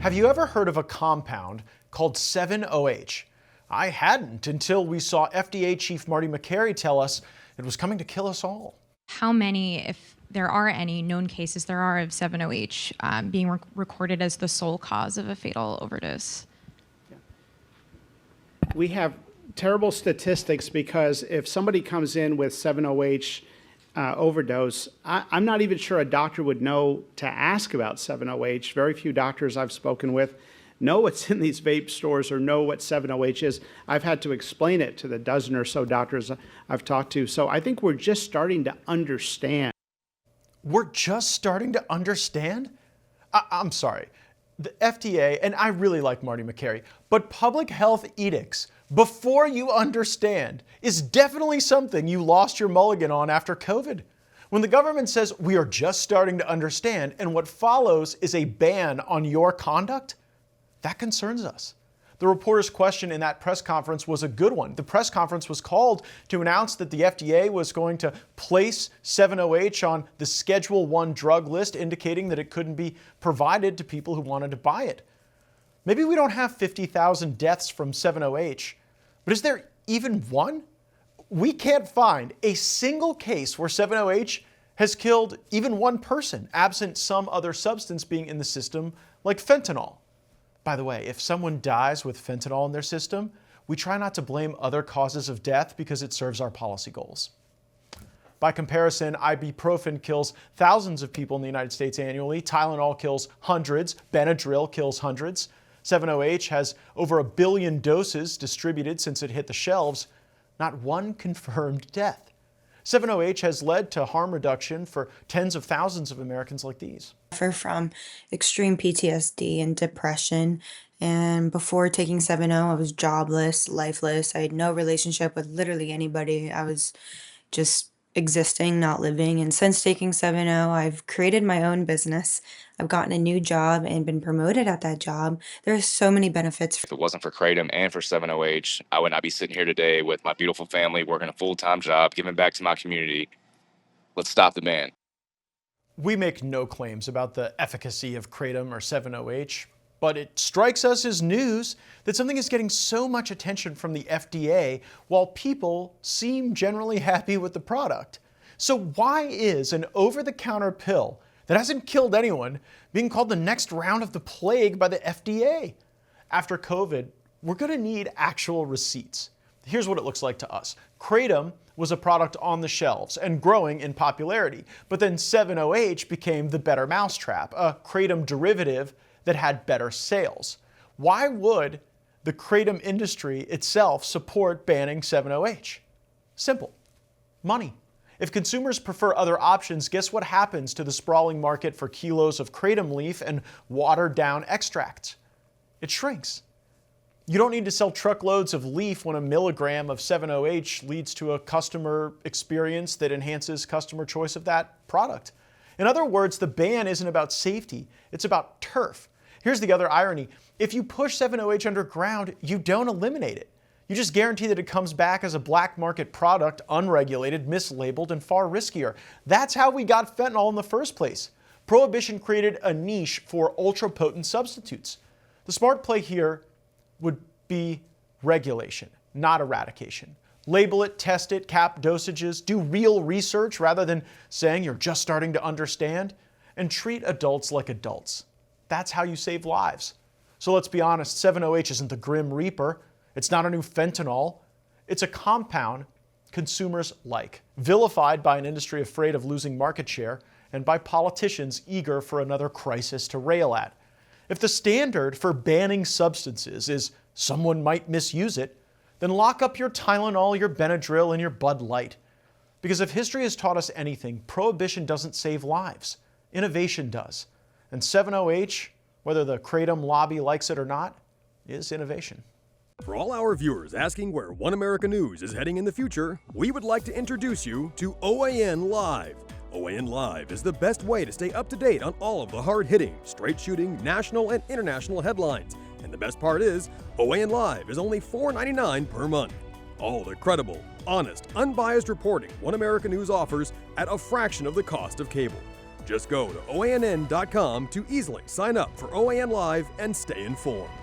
Have you ever heard of a compound called 7-OH? I hadn't until we saw FDA Chief Marty Makary tell us it was coming to kill us all. How many, if there are any known cases there are of 7-OH being recorded as the sole cause of a fatal overdose? We have terrible statistics because if somebody comes in with 7-OH overdose, I'm not even sure a doctor would know to ask about 7-OH. Very few doctors I've spoken with know what's in these vape stores or know what 7-OH is. I've had to explain it to the dozen or so doctors I've talked to. So I think we're just starting to understand. We're just starting to understand? I'm sorry. The FDA, and I really like Marty Makary, but public health edicts, before you understand, is definitely something you lost your mulligan on after COVID. When the government says we are just starting to understand and what follows is a ban on your conduct, that concerns us. The reporter's question in that press conference was a good one. The press conference was called to announce that the FDA was going to place 7-OH on the Schedule I drug list, indicating that it couldn't be provided to people who wanted to buy it. Maybe we don't have 50,000 deaths from 7-OH, but is there even one? We can't find a single case where 7-OH has killed even one person, absent some other substance being in the system, like fentanyl. By the way, if someone dies with fentanyl in their system, we try not to blame other causes of death because it serves our policy goals. By comparison, ibuprofen kills thousands of people in the United States annually. Tylenol kills hundreds. Benadryl kills hundreds. 7-OH has over 1 billion doses distributed since it hit the shelves. Not one confirmed death. 7-OH has led to harm reduction for tens of thousands of Americans like these. I suffer from extreme PTSD and depression, and before taking 7-0, I was jobless, lifeless. I had no relationship with literally anybody. I was just existing, not living. And since taking 7-0, I've created my own business. I've gotten a new job and been promoted at that job. There's so many benefits. If it wasn't for kratom and for 7-OH, I would not be sitting here today with my beautiful family, working a full-time job, giving back to my community. Let's stop the ban. We make no claims about the efficacy of kratom or 7-OH, but it strikes us as news that something is getting so much attention from the FDA while people seem generally happy with the product. So why is an over-the-counter pill that hasn't killed anyone being called the next round of the plague by the FDA? After COVID, we're going to need actual receipts. Here's what it looks like to us. Kratom was a product on the shelves and growing in popularity, but then 7-OH became the better mousetrap, a kratom derivative that had better sales. Why would the kratom industry itself support banning 7-OH? Simple. Money. If consumers prefer other options, guess what happens to the sprawling market for kilos of kratom leaf and watered-down extracts? It shrinks. You don't need to sell truckloads of leaf when a milligram of 7-OH leads to a customer experience that enhances customer choice of that product. In other words, the ban isn't about safety, it's about turf. Here's the other irony. If you push 7-OH underground, you don't eliminate it. You just guarantee that it comes back as a black market product, unregulated, mislabeled, and far riskier. That's how we got fentanyl in the first place. Prohibition created a niche for ultra-potent substitutes. The smart play here would be regulation, not eradication. Label it, test it, cap dosages, do real research rather than saying you're just starting to understand, and treat adults like adults. That's how you save lives. So let's be honest, 7-OH isn't the Grim Reaper. It's not a new fentanyl. It's a compound consumers like, vilified by an industry afraid of losing market share and by politicians eager for another crisis to rail at. If the standard for banning substances is someone might misuse it, then lock up your Tylenol, your Benadryl, and your Bud Light. Because if history has taught us anything, prohibition doesn't save lives. Innovation does. And 7-OH, whether the kratom lobby likes it or not, is innovation. For all our viewers asking where One America News is heading in the future, we would like to introduce you to OAN Live. OAN Live is the best way to stay up to date on all of the hard-hitting, straight-shooting, national and international headlines. And the best part is, OAN Live is only $4.99 per month. All the credible, honest, unbiased reporting One America News offers at a fraction of the cost of cable. Just go to OANN.com to easily sign up for OAN Live and stay informed.